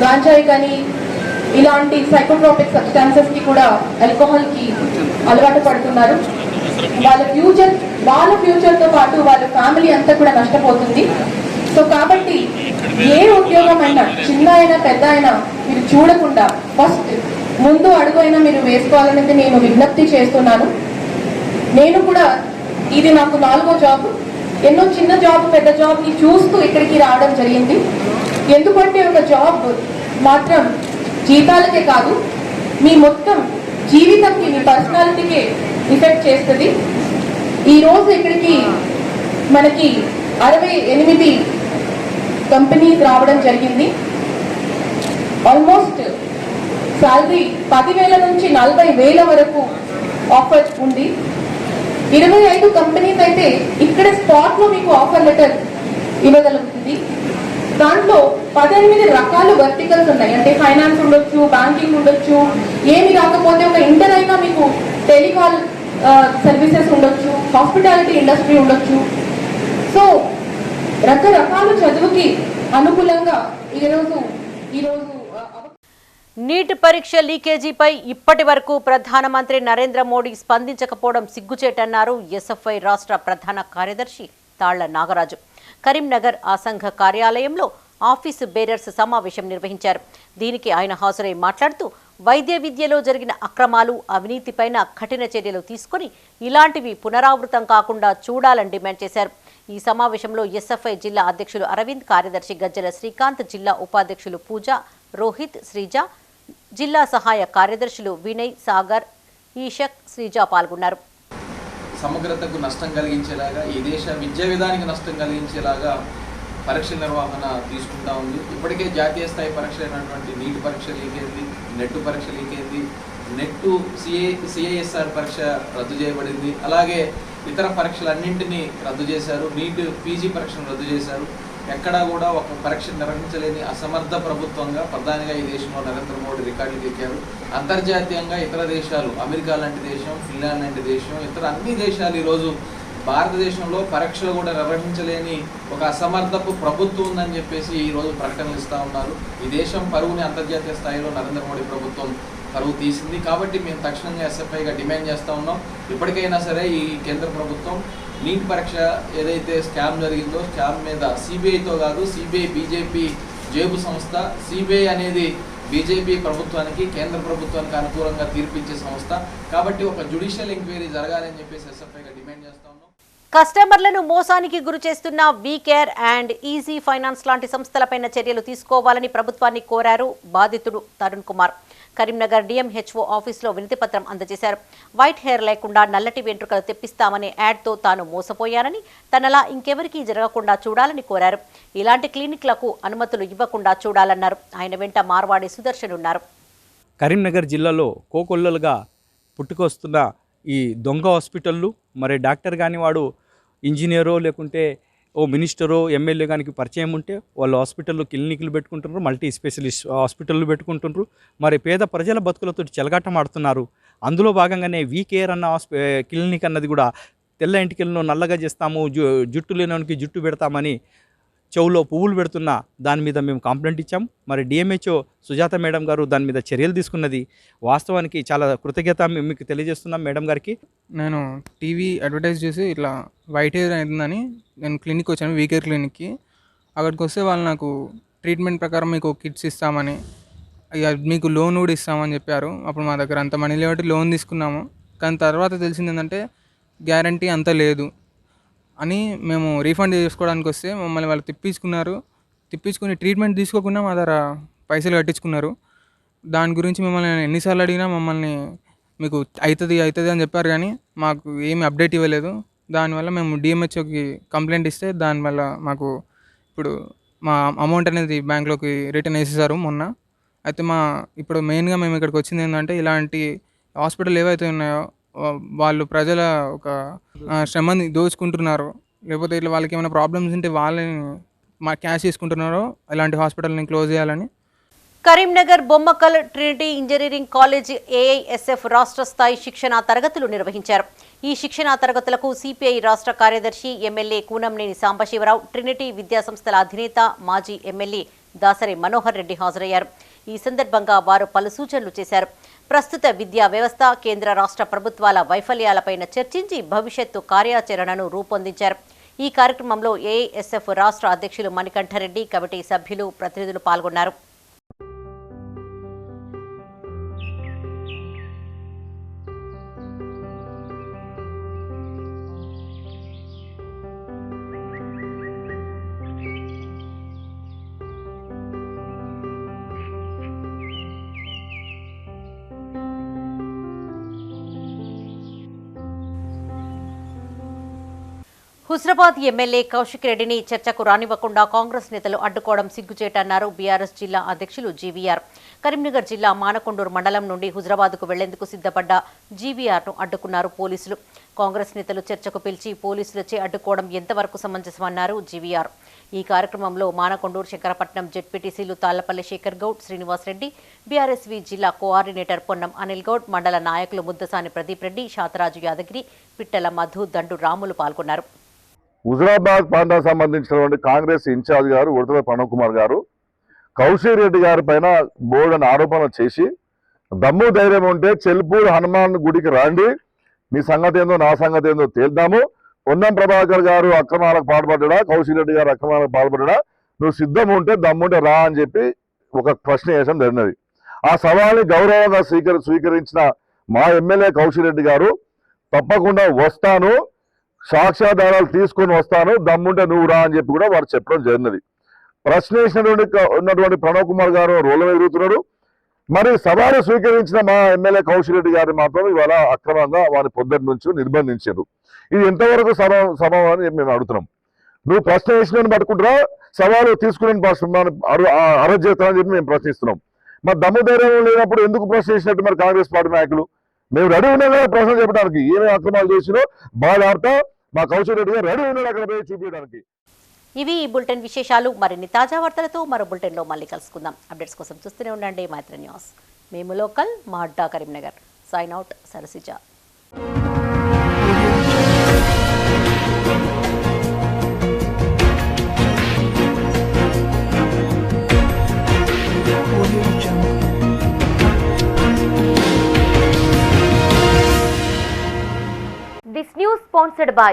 గాంజాయి కానీ ఇలాంటి సైకోట్రోపిక్ సబ్స్టాన్సెస్కి కూడా ఆల్కహాల్కి అలవాటు పడుతున్నారు. వాళ్ళ ఫ్యూచర్తో పాటు వాళ్ళ ఫ్యామిలీ అంతా కూడా నష్టపోతుంది. సో కాబట్టి ఏ ఉద్యోగం అయినా చిన్న అయినా పెద్ద అయినా మీరు చూడకుండా ఫస్ట్ ముందు అడుగు అయినా మీరు వేసుకోవాలనేది నేను విజ్ఞప్తి చేస్తున్నాను. నేను కూడా ఇది నాకు 4వ జాబ్. ఎన్నో చిన్న జాబ్ పెద్ద జాబ్ని చూస్తూ ఇక్కడికి రావడం జరిగింది. ఎందుకంటే ఒక జాబ్ మాత్రం జీతాలకే కాదు, మీ మొత్తం జీవితంకి, మీ పర్సనాలిటీకే ఎఫెక్ట్ చేస్తుంది. ఈరోజు ఇక్కడికి మనకి 68 కంపెనీస్ రావడం జరిగింది. ఆల్మోస్ట్ శాలరీ 10,000 నుంచి 40,000 వరకు ఆఫర్ ఉంది. 25 కంపెనీస్ అయితే ఇక్కడ స్పాట్లో మీకు ఆఫర్ లెటర్ ఇవ్వగలుగుతుంది. దాంట్లో 18 రకాల వర్టికల్స్ ఉన్నాయి. అంటే ఫైనాన్స్ ఉండొచ్చు, బ్యాంకింగ్ ఉండొచ్చు, ఏమి రాకపోతే ఒక ఇంటర్ అయినా మీకు టెలికాల్ సర్వీసెస్ ఉండొచ్చు, హాస్పిటాలిటీ ఇండస్ట్రీ ఉండొచ్చు. సో రకరకాల చదువుకి అనుకూలంగా ఈరోజు నీట్ పరీక్ష లీకేజీపై ఇప్పటి వరకు ప్రధానమంత్రి నరేంద్ర మోడీ స్పందించకపోవడం సిగ్గుచేటన్నారు ఎస్ఎఫ్ఐ రాష్ట్ర ప్రధాన కార్యదర్శి తాళ్ల నాగరాజు. కరీంనగర్ ఆ సంఘ కార్యాలయంలో ఆఫీసు బేరర్స్ సమావేశం నిర్వహించారు. దీనికి ఆయన హాజరై మాట్లాడుతూ వైద్య విద్యలో జరిగిన అక్రమాలు, అవినీతిపైన కఠిన చర్యలు తీసుకుని ఇలాంటివి పునరావృతం కాకుండా చూడాలని డిమాండ్ చేశారు. ఈ సమావేశంలో ఎస్ఎఫ్ఐ జిల్లా అధ్యక్షులు అరవింద్, కార్యదర్శి గజ్జల శ్రీకాంత్, జిల్లా ఉపాధ్యక్షులు పూజ, రోహిత్, శ్రీజ, జిల్లా సహాయ కార్యదర్శులు వినయ్, సాగర్, ఈషక్, శ్రీజ పాల్గొన్నారు. సమగ్రతకు నష్టం కలిగించేలాగా, ఈ దేశ విద్యా విధానానికి నష్టం కలిగించేలాగా పరీక్ష నిర్వహణ తీసుకుంటా ఉంది. ఇప్పటికే జాతీయ స్థాయి పరీక్షలైనటువంటి నీట్ పరీక్ష లీకైంది, నెట్ పరీక్ష లీకైంది, నెట్ సిఐఎస్ఆర్ పరీక్ష రద్దు చేయబడింది. అలాగే ఇతర పరీక్షలన్నింటినీ రద్దు చేశారు. నీట్ పీజీ పరీక్షను రద్దు చేశారు. ఎక్కడా కూడా ఒక పరీక్ష నిర్వహించలేని అసమర్థ ప్రభుత్వంగా ప్రధానిగా ఈ దేశంలో నరేంద్ర మోడీ రికార్డులు ఎక్కారు. అంతర్జాతీయంగా ఇతర దేశాలు, అమెరికా లాంటి దేశం, ఫిన్లాండ్ లాంటి దేశం, ఇతర అన్ని దేశాలు ఈరోజు భారతదేశంలో పరీక్షలు కూడా నిర్వహించలేని ఒక అసమర్థపు ప్రభుత్వం ఉందని చెప్పేసి ఈరోజు ప్రకటనలు ఇస్తూ ఉన్నారు. ఈ దేశం పరువుని అంతర్జాతీయ స్థాయిలో నరేంద్ర మోడీ ప్రభుత్వం పరువు తీసింది. కాబట్టి మేము తక్షణంగా ఎస్ఎఫ్ఐగా డిమాండ్ చేస్తూ ఉన్నాం, ఇప్పటికైనా సరే ఈ కేంద్ర ప్రభుత్వం నీట్ పరీక్ష ఏదైతే స్కామ్ జరిగిందో స్కామ్ మీద సిబిఐతో కాదు, సిబిఐ బీజేపీ జేబు సంస్థ. సిబిఐ అనేది బీజేపీ ప్రభుత్వానికి, కేంద్ర ప్రభుత్వానికి అనుకూలంగా తీర్పిచ్చే సంస్థ. కాబట్టి ఒక జ్యుడిషియల్ ఎంక్వైరీ జరగాలని చెప్పేసి ఎస్ఎఫ్ఐగా డిమాండ్ చేస్తా ఉన్నాం. కస్టమర్లను మోసానికి గురి చేస్తున్న వీకేర్ అండ్ ఈజీ ఫైనాన్స్ లాంటి సంస్థలపైన చర్యలు తీసుకోవాలని ప్రభుత్వాన్ని కోరారు బాధితుడు తరుణ్ కుమార్. కరీంనగర్ డిఎంహెచ్ఓ ఆఫీసులో వినతిపత్రం అందజేశారు. వైట్ హెయిర్ లేకుండా నల్లటి వెంట్రుకలు తెప్పిస్తామనే యాడ్తో తాను మోసపోయానని, తనలా ఇంకెవరికీ జరగకుండా చూడాలని కోరారు. ఇలాంటి క్లినిక్లకు అనుమతులు ఇవ్వకుండా చూడాలన్నారు. ఆయన వెంట మార్వాడి సుదర్శన్ ఉన్నారు. కరీంనగర్ జిల్లాలో కోకొల్లలుగా పుట్టుకొస్తున్న ఈ దొంగ హాస్పిటళ్ళు, మరి డాక్టర్ కాని వాడు ఇంజనీరో లేకుంటే ఓ మినిస్టరో ఎమ్మెల్యే కానీ పరిచయం ఉంటే వాళ్ళు హాస్పిటల్లో క్లినిక్లు పెట్టుకుంటున్నారు, మల్టీ స్పెషలిస్ట్ హాస్పిటళ్ళు పెట్టుకుంటున్నారు. మరి పేద ప్రజల బతుకులతో చెలగాటం ఆడుతున్నారు. అందులో భాగంగానే వీకేర్ అన్న క్లినిక్ అన్నది కూడా తెల్ల ఇంటికెళ్ళను నల్లగా చేస్తాము, జుట్టు లేనోనికి జుట్టు పెడతామని చెవులో పువ్వులు పెడుతున్న దాని మీద మేము కంప్లైంట్ ఇచ్చాం. మరి డిఎంహెచ్ఓ సుజాత మేడం గారు దాని మీద చర్యలు తీసుకున్నది. వాస్తవానికి చాలా కృతజ్ఞత మీకు తెలియజేస్తున్నాం మేడం గారికి. నేను టీవీ అడ్వర్టైజ్ చేసి ఇట్లా వైట్ హెయిర్ అవుతుందని నేను క్లినిక్ వచ్చాను, వీకేర్ క్లినిక్కి. అక్కడికి వస్తే వాళ్ళు నాకు ట్రీట్మెంట్ ప్రకారం మీకు కిట్స్ ఇస్తామని, ఇక మీకు లోన్ కూడా ఇస్తామని చెప్పారు. అప్పుడు మా దగ్గర అంత మనీ లేబట్టి లోన్ తీసుకున్నాము. కానీ తర్వాత తెలిసింది ఏంటంటే గ్యారంటీ అంత లేదు అని. మేము రీఫండ్ చేసుకోవడానికి వస్తే మమ్మల్ని వాళ్ళు తిప్పించుకుని ట్రీట్మెంట్ తీసుకోకుండా మా దగ్గర పైసలు కట్టించుకున్నారు. దాని గురించి మిమ్మల్ని ఎన్నిసార్లు అడిగినా మమ్మల్ని మీకు అవుతుంది అని చెప్పారు, కానీ మాకు ఏమి అప్డేట్ ఇవ్వలేదు. దానివల్ల మేము డిఎంహెచ్ఓకి కంప్లైంట్ ఇస్తే దానివల్ల మాకు ఇప్పుడు మా అమౌంట్ అనేది బ్యాంక్లోకి రిటర్న్ వేసేసారు మొన్న. అయితే ఇప్పుడు మెయిన్గా మేము ఇక్కడికి వచ్చింది ఏంటంటే, ఇలాంటి హాస్పిటల్ ఏవైతే ఉన్నాయో వాళ్ళు ప్రజల ఒక శ్రమని దోచుకుంటున్నారు, లేకపోతే ఇట్లా వాళ్ళకి ఏమైనా ప్రాబ్లమ్స్ ఉంటే వాళ్ళని క్యాష్ తీసుకుంటున్నారో ఇలాంటి హాస్పిటల్ని క్లోజ్ చేయాలని. Karimnagar Bommakal Trinity engineering college AISF రాష్ట్ర స్థాయి శిక్షణా తరగతులు నిర్వహించారు. ఈ శిక్షణా తరగతులకు సిపిఐ రాష్ట్ర కార్యదర్శి ఎమ్మెల్యే కూనంనేని సాంబశివరావు, ట్రినిటీ విద్యాసంస్థల అధినేత మాజీ ఎమ్మెల్యే దాసరి మనోహర్ రెడ్డి హాజరయ్యారు. ఈ సందర్భంగా వారు పలు సూచనలు చేశారు. ప్రస్తుత విద్యా వ్యవస్థ, కేంద్ర రాష్ట్ర ప్రభుత్వాల వైఫల్యాలపైన చర్చించి భవిష్యత్తు కార్యాచరణను రూపొందించారు. ఈ కార్యక్రమంలో ఏఐఎస్ఎఫ్ రాష్ట్ర అధ్యక్షులు మణికంఠరెడ్డి, కమిటీ సభ్యులు, ప్రతినిధులు పాల్గొన్నారు. హుస్నాబాద్ ఎమ్మెల్యే కౌశిక్ రెడ్డిని చర్చకు రానివ్వకుండా కాంగ్రెస్ నేతలు అడ్డుకోవడం సిగ్గుచేటన్నారు బీఆర్ఎస్ జిల్లా అధ్యక్షులు జీవీఆర్. కరీంనగర్ జిల్లా మానకొండూరు మండలం నుండి హుజరాబాద్కు వెళ్లేందుకు సిద్ధపడ్డ జీవీఆర్ను అడ్డుకున్నారు పోలీసులు. కాంగ్రెస్ నేతలు చర్చకు పిలిచి పోలీసులచే అడ్డుకోవడం ఎంతవరకు సమంజసమన్నారు జీవీఆర్. ఈ కార్యక్రమంలో మానకొండూరు, శంకరపట్నం జెడ్పీటీసీలు తాళ్లపల్లి శేఖర్ గౌడ్, శ్రీనివాస్ రెడ్డి, బీఆర్ఎస్వి జిల్లా కోఆర్డినేటర్ పొన్నం అనిల్ గౌడ్, మండల నాయకులు ముద్దసాని ప్రదీప్ రెడ్డి, శాతరాజు యాదగిరి, పిట్టల మధు, దండు రాములు పాల్గొన్నారు. హుజరాబాద్ ప్రాంతానికి సంబంధించినటువంటి కాంగ్రెస్ ఇన్ఛార్జ్ గారు ఉడతల ప్రణవ్ కుమార్ గారు కౌశిక్ రెడ్డి గారి పైన బోల్డని ఆరోపణలు చేసి, దమ్ము ధైర్యం ఉంటే చెల్పూరు హనుమాన్ గుడికి రండి, మీ సంగతి ఏందో నా సంగతి ఏందో తేల్దాము, పొన్నం ప్రభాకర్ గారు అక్రమాలకు పాల్పడ్డా, కౌశిక్ రెడ్డి గారు అక్రమాలకు పాల్పడ్డా, నువ్వు సిద్ధం ఉంటే దమ్ముంటే రా అని చెప్పి ఒక ప్రశ్న వేయడం జరిగినది. ఆ సవాల్ని గౌరవంగా స్వీకరించిన మా ఎమ్మెల్యే కౌశిక్ రెడ్డి గారు తప్పకుండా వస్తాను, సాక్ష్యాధారాలు తీసుకొని వస్తాను, దమ్ముంటే నువ్వు రా అని చెప్పి కూడా వారు చెప్పడం జరిగినది. ప్రశ్న ఉన్నటువంటి ప్రణవ్ కుమార్ గారు రోడ్ల మీద తిరుగుతున్నారు. మరి సవాలు స్వీకరించిన మా ఎమ్మెల్యే కౌశిక్ రెడ్డి గారిని మాత్రం ఇవాళ అక్రమంగా వారి పొద్దుటి నుంచి నిర్బంధించారు. ఇది ఎంతవరకు సమం అని మేము అడుగుతున్నాం. నువ్వు ప్రశ్న వేసిన పట్టుకుంటున్నా, సవాలు తీసుకుని అరెస్ట్ చేస్తానని చెప్పి మేము ప్రశ్నిస్తున్నాం. మరి దమ్ము ధైర్యం లేనప్పుడు ఎందుకు ప్రశ్న చేసినట్టు మరి కాంగ్రెస్ పార్టీ నాయకులు? మేము రెడీ ఉన్నాం కదా ప్రశ్న చెప్పడానికి, ఏమేమి అక్రమాలు చేసినో బాగా మా కౌశిక్ రెడ్డి గారు రెడీ ఉన్నాడు అక్కడ పోయి చూపించడానికి. ఇవి ఈ బులెటిన్ విశేషాలు. మరిన్ని తాజా వార్తలతో మరో బులెటిన్లో మళ్ళీ కలుసుకుందాం. అప్డేట్స్ కోసం చూస్తూనే ఉండండి మైత్రి న్యూస్. మేము లోకల్, మా అడ్డా Karimnagar. Sign out, Sarasija. This news sponsored by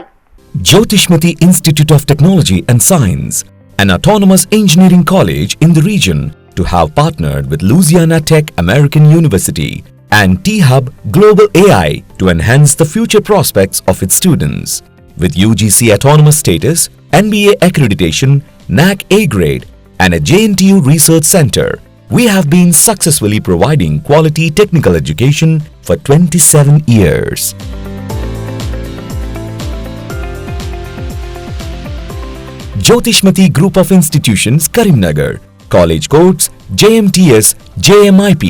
Jyotishmati Institute of Technology and Science, an autonomous engineering college in the region, to have partnered with Louisiana Tech American University and T-Hub Global AI to enhance the future prospects of its students. With UGC autonomous status, NBA accreditation, NAC A grade, and a JNTU research center, we have been successfully providing quality technical education for 27 years. Jyotishmati Group of Institutions, Karimnagar. College codes JMTS, JMIP.